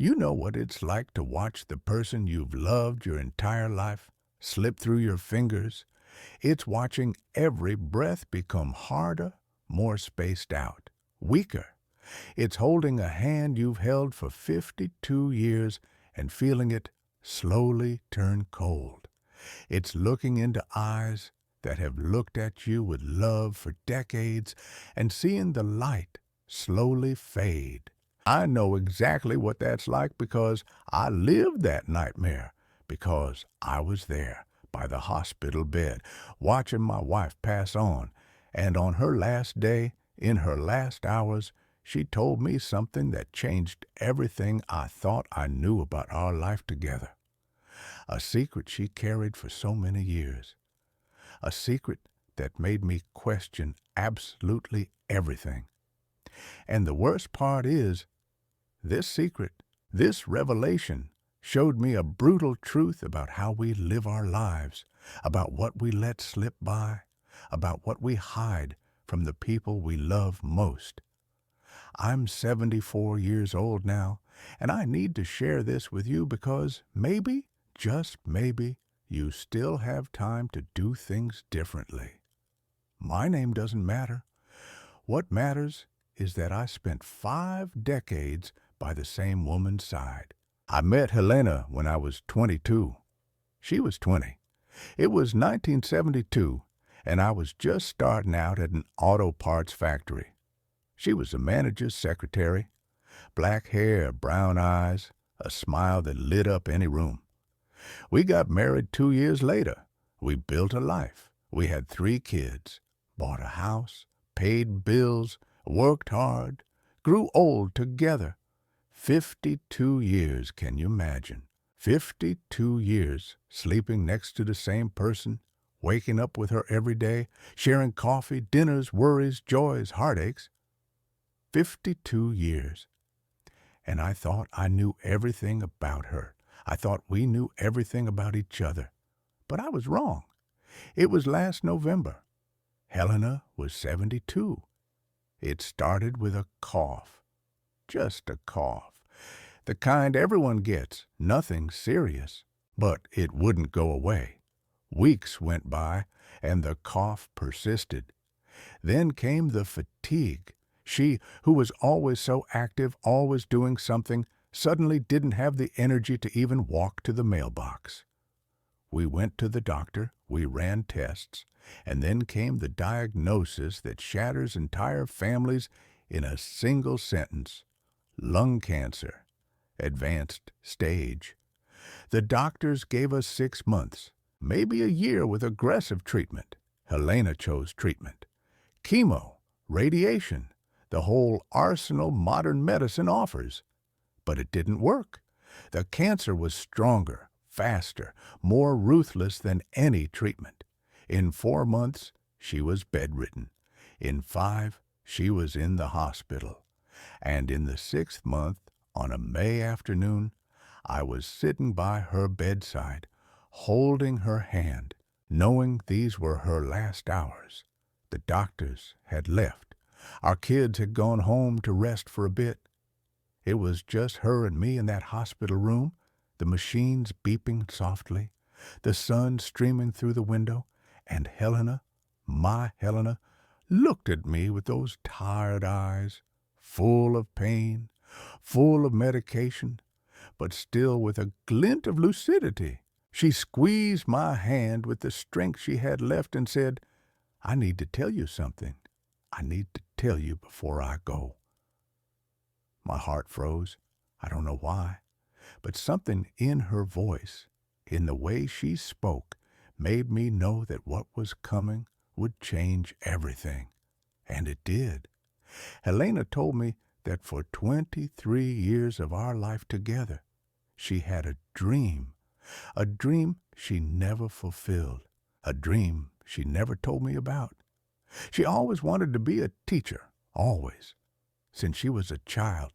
You know what it's like to watch the person you've loved your entire life slip through your fingers. It's watching every breath become harder, more spaced out, weaker. It's holding a hand you've held for 52 years and feeling it slowly turn cold. It's looking into eyes that have looked at you with love for decades and seeing the light slowly fade. I know exactly what that's like because I lived that nightmare, because I was there by the hospital bed, watching my wife pass on, and on her last day, in her last hours, she told me something that changed everything I thought I knew about our life together. A secret she carried for so many years. A secret that made me question absolutely everything. And the worst part is, this secret, this revelation, showed me a brutal truth about how we live our lives, about what we let slip by, about what we hide from the people we love most. I'm 74 years old now, and I need to share this with you because maybe, just maybe, you still have time to do things differently. My name doesn't matter. What matters is that I spent 5 decades by the same woman's side. I met Helena when I was 22. She was 20. It was 1972, and I was just starting out at an auto parts factory. She was the manager's secretary. Black hair, brown eyes, a smile that lit up any room. We got married 2 years later. We built a life. We had 3 kids, bought a house, paid bills, worked hard, grew old together. 52 years, can you imagine? 52 years sleeping next to the same person, waking up with her every day, sharing coffee, dinners, worries, joys, heartaches. 52 years. And I thought I knew everything about her. I thought we knew everything about each other. But I was wrong. It was last November. Helena was 72. It started with a cough. Just a cough. The kind everyone gets, nothing serious. But it wouldn't go away. Weeks went by, and the cough persisted. Then came the fatigue. She, who was always so active, always doing something, suddenly didn't have the energy to even walk to the mailbox. We went to the doctor, we ran tests, and then came the diagnosis that shatters entire families in a single sentence. Lung cancer, advanced stage. The doctors gave us 6 months, maybe a year with aggressive treatment. Helena chose treatment. Chemo, radiation, the whole arsenal modern medicine offers. But it didn't work. The cancer was stronger, faster, more ruthless than any treatment. In 4 months, she was bedridden. In 5, she was in the hospital. And in the 6th month, on a May afternoon, I was sitting by her bedside, holding her hand, knowing these were her last hours. The doctors had left. Our kids had gone home to rest for a bit. It was just her and me in that hospital room, the machines beeping softly, the sun streaming through the window, and Helena, my Helena, looked at me with those tired eyes, full of pain, full of medication, but still with a glint of lucidity. She squeezed my hand with the strength she had left and said, "I need to tell you something. I need to tell you before I go." My heart froze. I don't know why, but something in her voice, in the way she spoke, made me know that what was coming would change everything. And it did. Helena told me that for 23 years of our life together, she had a dream she never fulfilled, a dream she never told me about. She always wanted to be a teacher, always, since she was a child.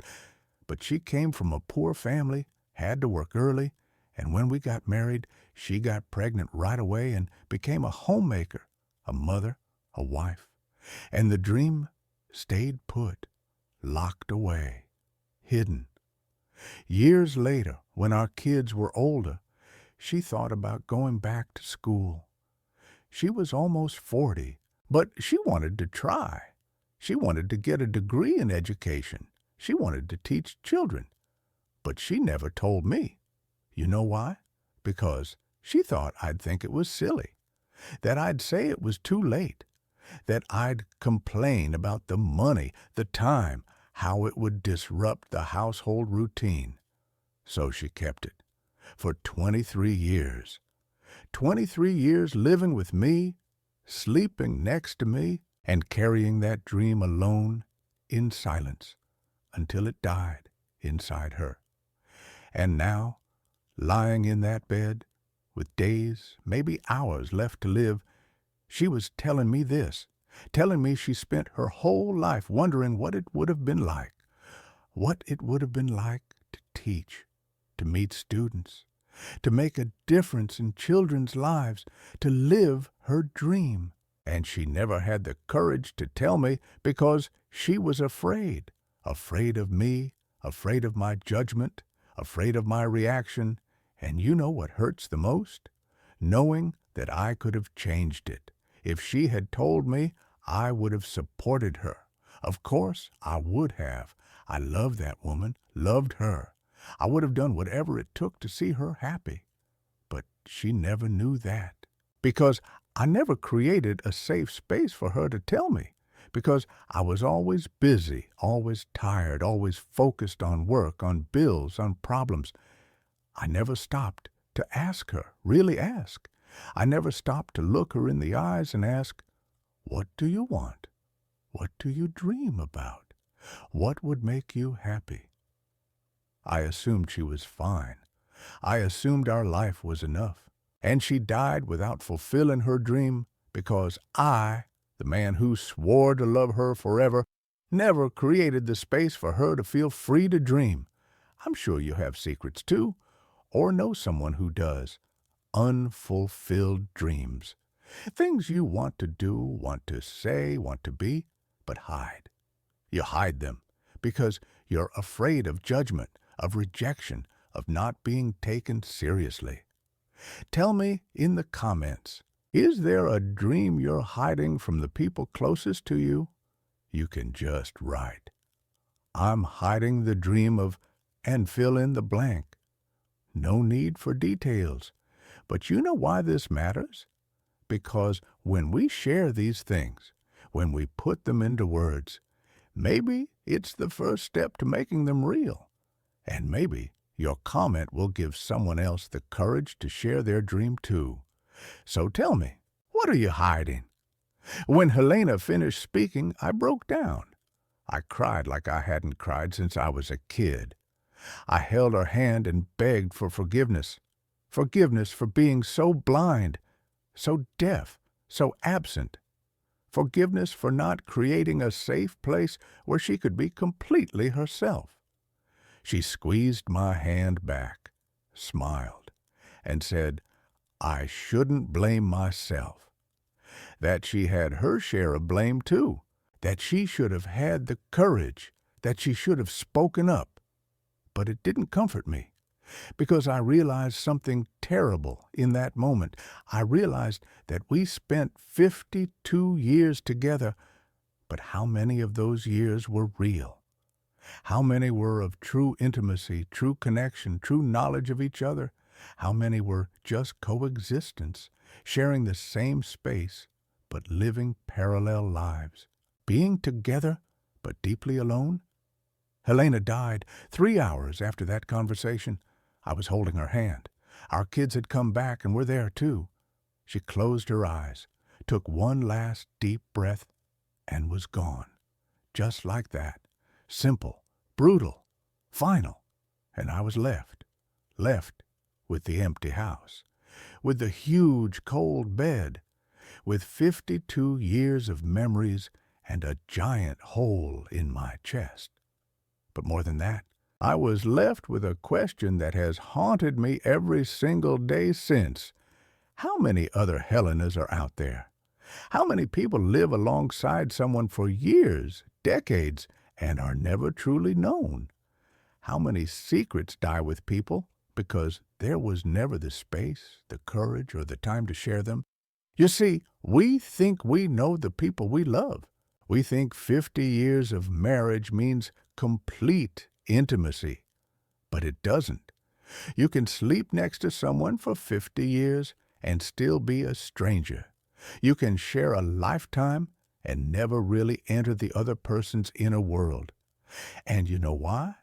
But she came from a poor family, had to work early, and when we got married, she got pregnant right away and became a homemaker, a mother, a wife. And the dream stayed put, locked away, hidden. Years later, when our kids were older, she thought about going back to school. She was almost 40, but she wanted to try. She wanted to get a degree in education. She wanted to teach children. But she never told me. You know why? Because she thought I'd think it was silly, that I'd say it was too late, that I'd complain about the money, the time, how it would disrupt the household routine. So she kept it for 23 years. 23 years living with me, sleeping next to me, and carrying that dream alone in silence until it died inside her. And now, lying in that bed, with days, maybe hours left to live, she was telling me this, telling me she spent her whole life wondering what it would have been like, what it would have been like to teach, to meet students, to make a difference in children's lives, to live her dream. And she never had the courage to tell me because she was afraid, afraid of me, afraid of my judgment, afraid of my reaction. And you know what hurts the most? Knowing that I could have changed it. If she had told me, I would have supported her. Of course, I would have. I loved that woman, loved her. I would have done whatever it took to see her happy. But she never knew that. Because I never created a safe space for her to tell me. Because I was always busy, always tired, always focused on work, on bills, on problems. I never stopped to ask her, really ask. I never stopped to look her in the eyes and ask, what do you want? What do you dream about? What would make you happy? I assumed she was fine. I assumed our life was enough. And she died without fulfilling her dream because I, the man who swore to love her forever, never created the space for her to feel free to dream. I'm sure you have secrets too, or know someone who does. Unfulfilled dreams. Things you want to do, want to say, want to be, but hide. You hide them because you're afraid of judgment, of rejection, of not being taken seriously. Tell me in the comments, is there a dream you're hiding from the people closest to you? You can just write, I'm hiding the dream of, and fill in the blank. No need for details. But you know why this matters? Because when we share these things, when we put them into words, maybe it's the first step to making them real. And maybe your comment will give someone else the courage to share their dream too. So tell me, what are you hiding? When Helena finished speaking, I broke down. I cried like I hadn't cried since I was a kid. I held her hand and begged for forgiveness. Forgiveness for being so blind, so deaf, so absent. Forgiveness for not creating a safe place where she could be completely herself. She squeezed my hand back, smiled, and said, I shouldn't blame myself. That she had her share of blame too. That she should have had the courage. That she should have spoken up. But it didn't comfort me, because I realized something terrible in that moment. I realized that we spent 52 years together, but how many of those years were real? How many were of true intimacy, true connection, true knowledge of each other? How many were just coexistence, sharing the same space, but living parallel lives, being together, but deeply alone? Helena died 3 hours after that conversation. I was holding her hand. Our kids had come back and were there too. She closed her eyes, took one last deep breath, and was gone. Just like that. Simple, brutal, final. And I was left with the empty house, with the huge cold bed, with 52 years of memories and a giant hole in my chest. But more than that, I was left with a question that has haunted me every single day since. How many other Helenas are out there? How many people live alongside someone for years, decades, and are never truly known? How many secrets die with people because there was never the space, the courage, or the time to share them? You see, we think we know the people we love. We think 50 years of marriage means complete intimacy, but it doesn't. You can sleep next to someone for 50 years and still be a stranger. You can share a lifetime and never really enter the other person's inner world. And you know why?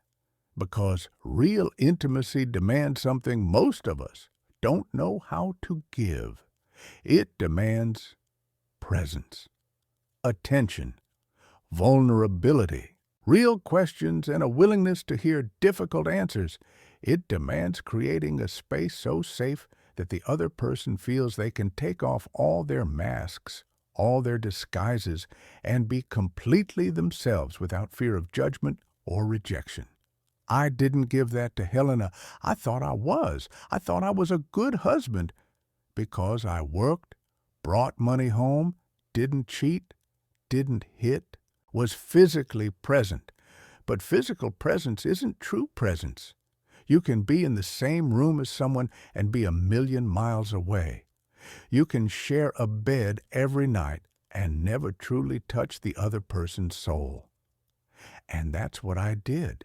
Because real intimacy demands something most of us don't know how to give. It demands presence, attention, vulnerability, real questions, and a willingness to hear difficult answers. It demands creating a space so safe that the other person feels they can take off all their masks, all their disguises, and be completely themselves without fear of judgment or rejection. I didn't give that to Helena. I thought I was. I thought I was a good husband because I worked, brought money home, didn't cheat, didn't hit, was physically present. But physical presence isn't true presence. You can be in the same room as someone and be a million miles away. You can share a bed every night and never truly touch the other person's soul. And that's what I did.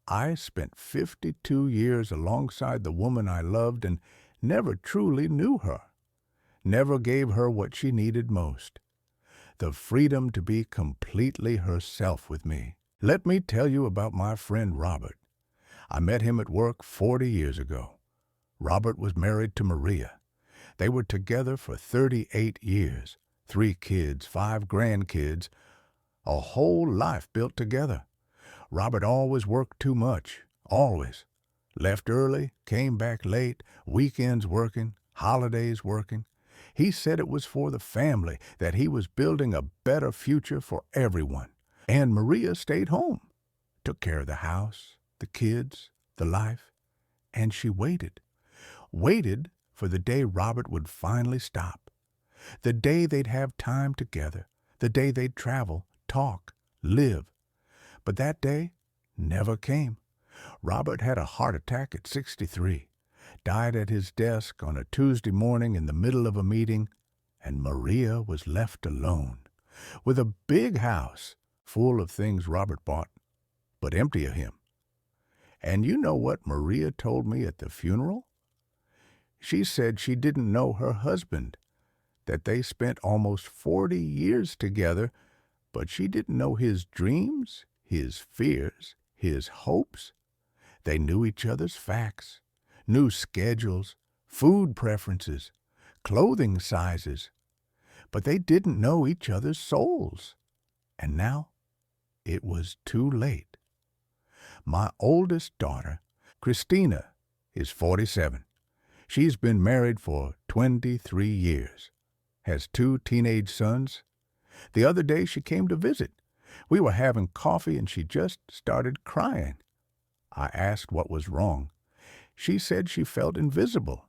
I spent 52 years alongside the woman I loved and never truly knew her, never gave her what she needed most, the freedom to be completely herself with me. Let me tell you about my friend Robert. I met him at work 40 years ago. Robert was married to Maria. They were together for 38 years, 3 kids, 5 grandkids, a whole life built together. Robert always worked too much, always. Left early, came back late, weekends working, holidays working. He said it was for the family, that he was building a better future for everyone. And Maria stayed home, took care of the house, the kids, the life, and she waited for the day Robert would finally stop, the day they'd have time together, the day they'd travel, talk, live. But that day never came. Robert had a heart attack at 63, died at his desk on a Tuesday morning in the middle of a meeting, and Maria was left alone, with a big house full of things Robert bought, but empty of him. And you know what Maria told me at the funeral? She said she didn't know her husband, that they spent almost 40 years together, but she didn't know his dreams, his fears, his hopes. They knew each other's facts, knew schedules, food preferences, clothing sizes, but they didn't know each other's souls. And now it was too late. My oldest daughter, Christina, is 47. She's been married for 23 years, has 2 teenage sons. The other day she came to visit. We were having coffee and she just started crying. I asked what was wrong. She said she felt invisible,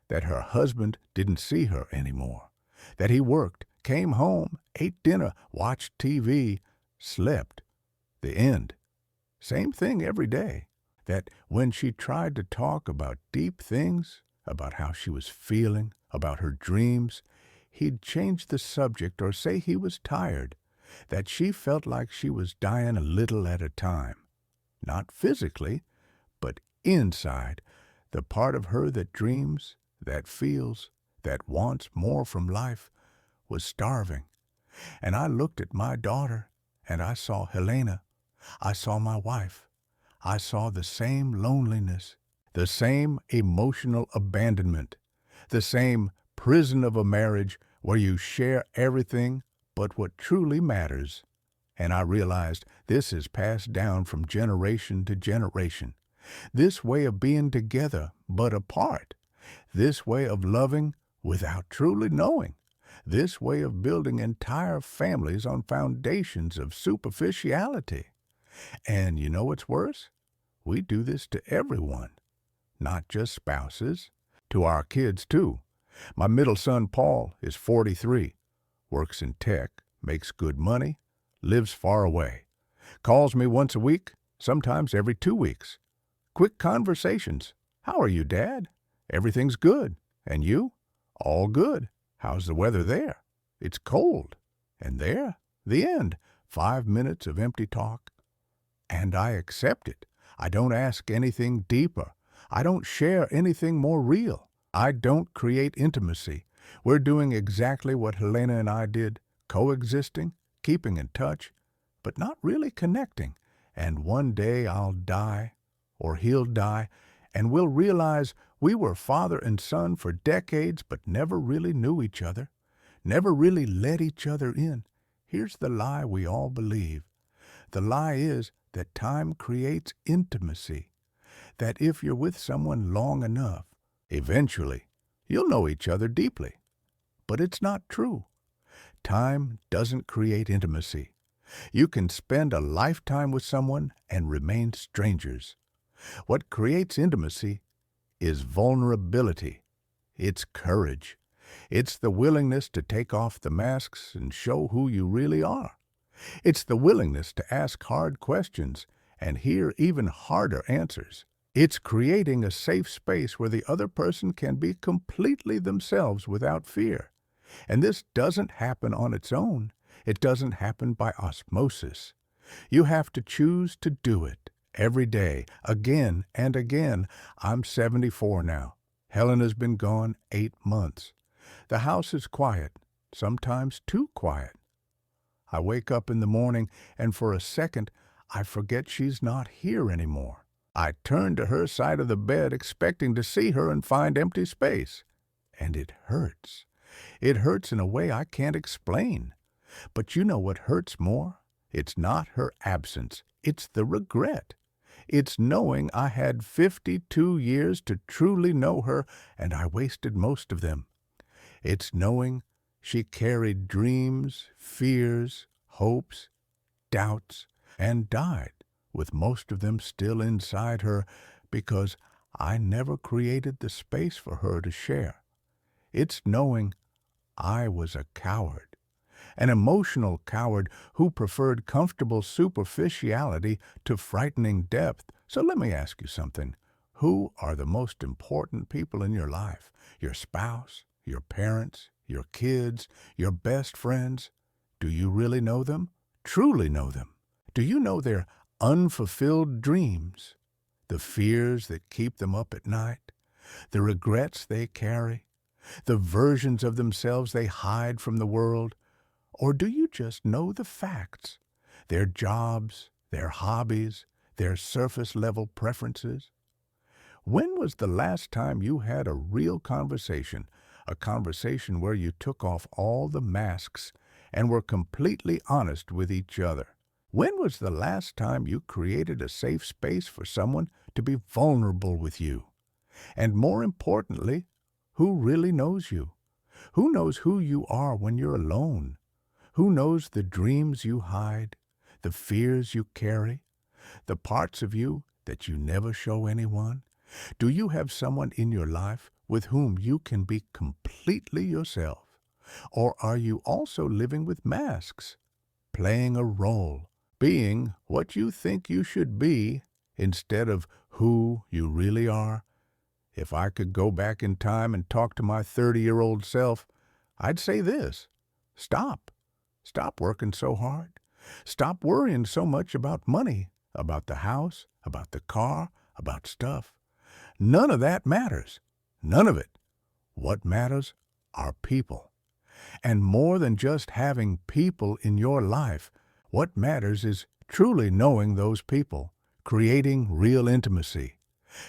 that her husband didn't see her anymore, that he worked, came home, ate dinner, watched TV, slept. The end. Same thing every day. That when she tried to talk about deep things, about how she was feeling, about her dreams, he'd change the subject or say he was tired, that she felt like she was dying a little at a time. Not physically, but inside, the part of her that dreams, that feels, that wants more from life, was starving. And I looked at my daughter, and I saw Helena. I saw my wife. I saw the same loneliness, the same emotional abandonment, the same prison of a marriage where you share everything but what truly matters. And I realized this is passed down from generation to generation. This way of being together but apart. This way of loving without truly knowing. This way of building entire families on foundations of superficiality. And you know what's worse? We do this to everyone, not just spouses, to our kids too. My middle son, Paul, is 43, works in tech, makes good money, lives far away, calls me once a week, sometimes every 2 weeks. Quick conversations. How are you, Dad? Everything's good. And you? All good. How's the weather there? It's cold. And there? The end. 5 minutes of empty talk. And I accept it. I don't ask anything deeper. I don't share anything more real. I don't create intimacy. We're doing exactly what Helena and I did, coexisting, keeping in touch, but not really connecting. And one day I'll die, or he'll die, and we'll realize we were father and son for decades but never really knew each other, never really let each other in. Here's the lie we all believe. The lie is that time creates intimacy, that if you're with someone long enough, eventually you'll know each other deeply. But it's not true. Time doesn't create intimacy. You can spend a lifetime with someone and remain strangers. What creates intimacy is vulnerability. It's courage. It's the willingness to take off the masks and show who you really are. It's the willingness to ask hard questions and hear even harder answers. It's creating a safe space where the other person can be completely themselves without fear. And this doesn't happen on its own. It doesn't happen by osmosis. You have to choose to do it every day, again and again. I'm 74 now. Helena's been gone 8 months. The house is quiet, sometimes too quiet. I wake up in the morning and for a second I forget she's not here anymore. I turn to her side of the bed expecting to see her and find empty space. And it hurts. It hurts in a way I can't explain. But you know what hurts more? It's not her absence. It's the regret. It's knowing I had 52 years to truly know her and I wasted most of them. It's knowing she carried dreams, fears, hopes, doubts, and died, with most of them still inside her because I never created the space for her to share. It's knowing I was a coward, an emotional coward who preferred comfortable superficiality to frightening depth. So let me ask you something. Who are the most important people in your life? Your spouse, your parents, your kids, your best friends? Do you really know them? Truly know them? Do you know their unfulfilled dreams, the fears that keep them up at night, the regrets they carry, the versions of themselves they hide from the world? Or do you just know the facts, their jobs, their hobbies, their surface-level preferences? When was the last time you had a real conversation, a conversation where you took off all the masks and were completely honest with each other? When was the last time you created a safe space for someone to be vulnerable with you? And more importantly, who really knows you? Who knows who you are when you're alone? Who knows the dreams you hide, the fears you carry, the parts of you that you never show anyone? Do you have someone in your life with whom you can be completely yourself? Or are you also living with masks, playing a role, being what you think you should be instead of who you really are? If I could go back in time and talk to my 30-year-old self, I'd say this: stop. Stop working so hard. Stop worrying so much about money, about the house, about the car, about stuff. None of that matters. None of it. What matters are people. And more than just having people in your life, what matters is truly knowing those people, creating real intimacy.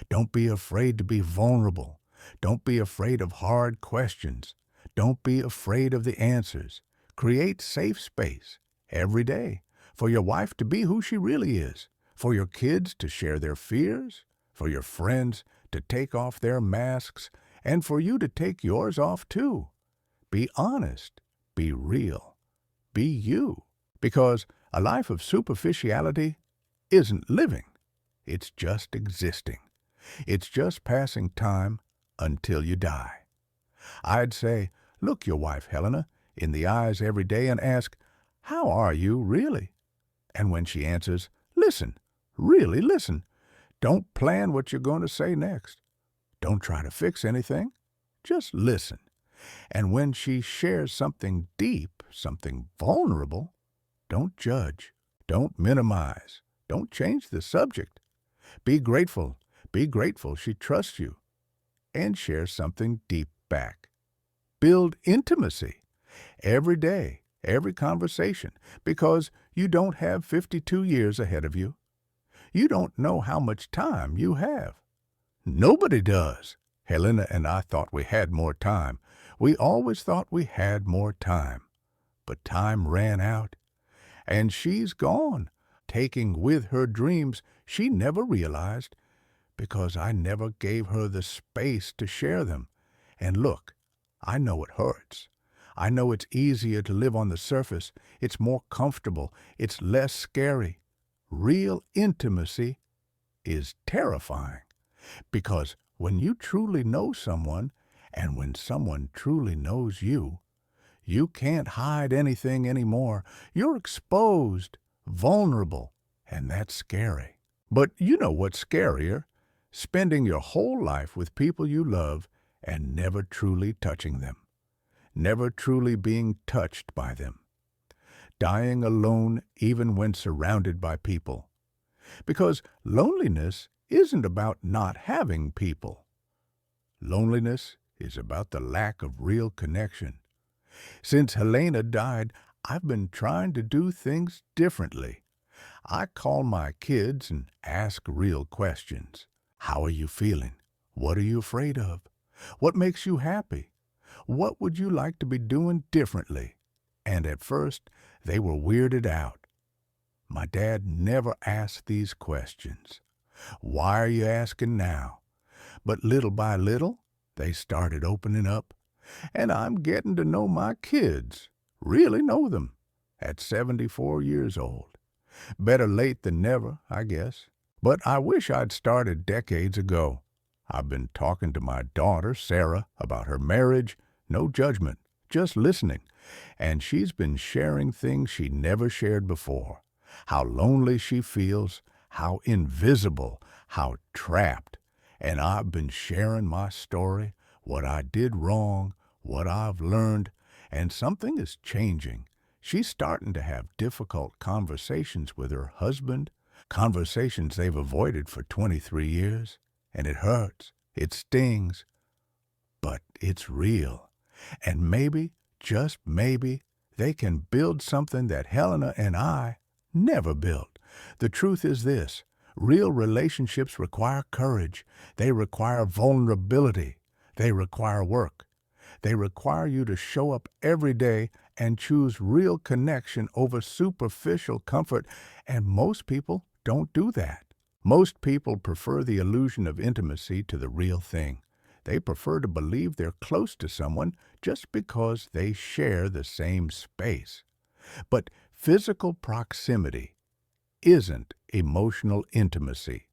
Don't be afraid to be vulnerable. Don't be afraid of hard questions. Don't be afraid of the answers. Create safe space every day for your wife to be who she really is, for your kids to share their fears, for your friends to take off their masks, and for you to take yours off too. Be honest. Be real. Be you. Because a life of superficiality isn't living. It's just existing. It's just passing time until you die. I'd say, look your wife, Helena, in the eyes every day and ask, how are you really? And when she answers, listen, Really listen. Don't plan what you're going to say next. Don't try to fix anything. Just listen. And when she shares something deep, something vulnerable, don't judge. Don't minimize. Don't change the subject. Be grateful. Be grateful she trusts you and share something deep back. Build intimacy every day, every conversation, because you don't have 52 years ahead of you. You don't know how much time you have. Nobody does. Helena and I thought we had more time. We always thought we had more time. But time ran out, and she's gone, taking with her dreams she never realized, because I never gave her the space to share them. And look, I know it hurts. I know it's easier to live on the surface. It's more comfortable. It's less scary. Real intimacy is terrifying, because when you truly know someone, and when someone truly knows you, you can't hide anything anymore. You're exposed, vulnerable, and that's scary. But you know what's scarier? Spending your whole life with people you love and never truly touching them, never truly being touched by them, dying alone even when surrounded by people. Because loneliness isn't about not having people. Loneliness is about the lack of real connection. Since Helena died, I've been trying to do things differently. I call my kids and ask real questions. How are you feeling? What are you afraid of? What makes you happy? What would you like to be doing differently? And at first, they were weirded out. My dad never asked these questions. Why are you asking now? But little by little, they started opening up, and I'm getting to know my kids, really know them, at 74 years old. Better late than never, I guess. But I wish I'd started decades ago. I've been talking to my daughter, Sarah, about her marriage. No judgment, just listening. And she's been sharing things she never shared before. How lonely she feels, how invisible, how trapped. And I've been sharing my story, what I did wrong, what I've learned, and something is changing. She's starting to have difficult conversations with her husband, conversations they've avoided for 23 years, and it hurts, it stings, but it's real. And maybe, just maybe, they can build something that Helena and I never built. The truth is this: real relationships require courage. They require vulnerability. They require work. They require you to show up every day and choose real connection over superficial comfort, and most people don't do that. Most people prefer the illusion of intimacy to the real thing. They prefer to believe they're close to someone just because they share the same space. But physical proximity isn't emotional intimacy.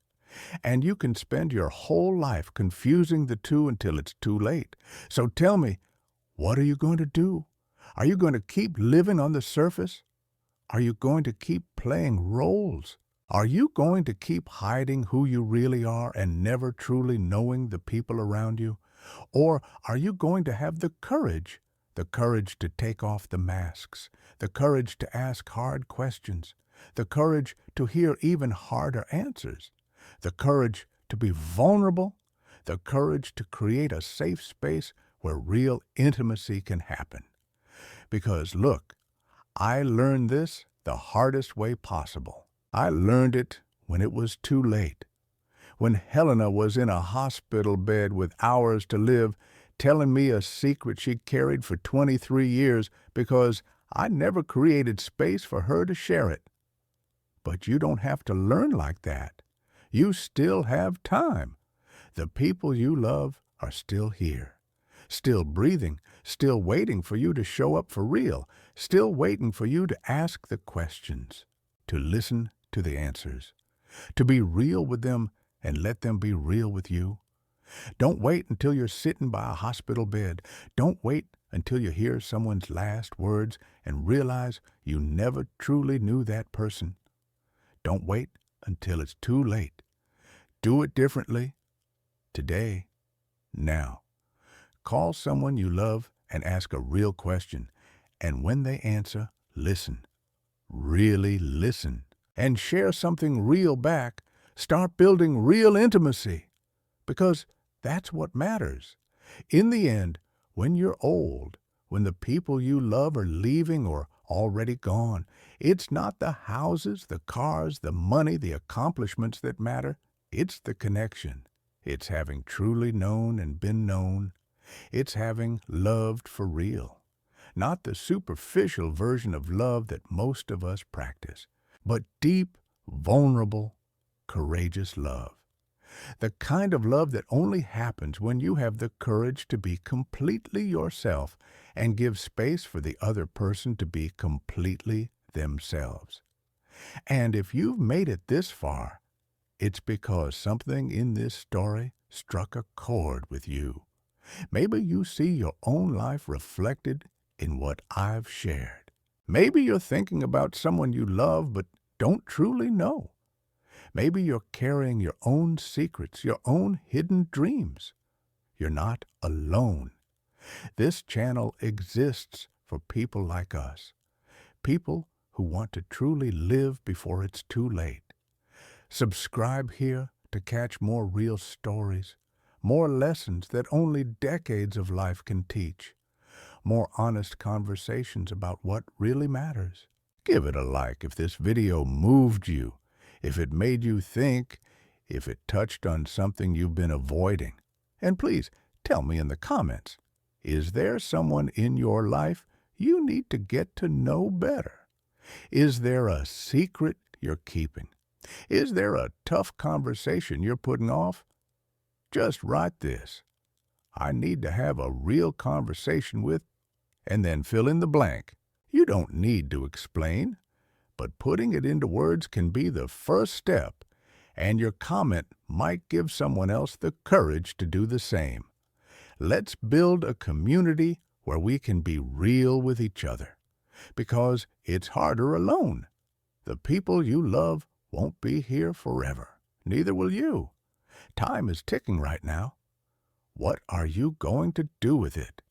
And you can spend your whole life confusing the two until it's too late. So tell me, what are you going to do? Are you going to keep living on the surface? Are you going to keep playing roles? Are you going to keep hiding who you really are and never truly knowing the people around you? Or are you going to have the courage to take off the masks, the courage to ask hard questions, the courage to hear even harder answers, the courage to be vulnerable, the courage to create a safe space where real intimacy can happen? Because look, I learned this the hardest way possible. I learned it when it was too late. When Helena was in a hospital bed with hours to live, telling me a secret she'd carried for 23 years because I never created space for her to share it. But you don't have to learn like that. You still have time. The people you love are still here, still breathing, still waiting for you to show up for real, still waiting for you to ask the questions, to listen to the answers, to be real with them and let them be real with you. Don't wait until you're sitting by a hospital bed. Don't wait until you hear someone's last words and realize you never truly knew that person. Don't wait until it's too late. Do it differently, today, now. Call someone you love and ask a real question. And when they answer, listen. Really listen. And share something real back. Start building real intimacy. Because that's what matters. In the end, when you're old, when the people you love are leaving or already gone, it's not the houses, the cars, the money, the accomplishments that matter. It's the connection. It's having truly known and been known. It's having loved for real. Not the superficial version of love that most of us practice, but deep, vulnerable, courageous love. The kind of love that only happens when you have the courage to be completely yourself and give space for the other person to be completely themselves. And if you've made it this far, it's because something in this story struck a chord with you. Maybe you see your own life reflected in what I've shared. Maybe you're thinking about someone you love but don't truly know. Maybe you're carrying your own secrets, your own hidden dreams. You're not alone. This channel exists for people like us, people who want to truly live before it's too late. Subscribe here to catch more real stories, more lessons that only decades of life can teach, more honest conversations about what really matters. Give it a like if this video moved you, if it made you think, if it touched on something you've been avoiding. And please tell me in the comments, is there someone in your life you need to get to know better? Is there a secret you're keeping? Is there a tough conversation you're putting off? Just write this. I need to have a real conversation with, and then fill in the blank. You don't need to explain, but putting it into words can be the first step, and your comment might give someone else the courage to do the same. Let's build a community where we can be real with each other, because it's harder alone. The people you love won't be here forever. Neither will you. Time is ticking right now. What are you going to do with it?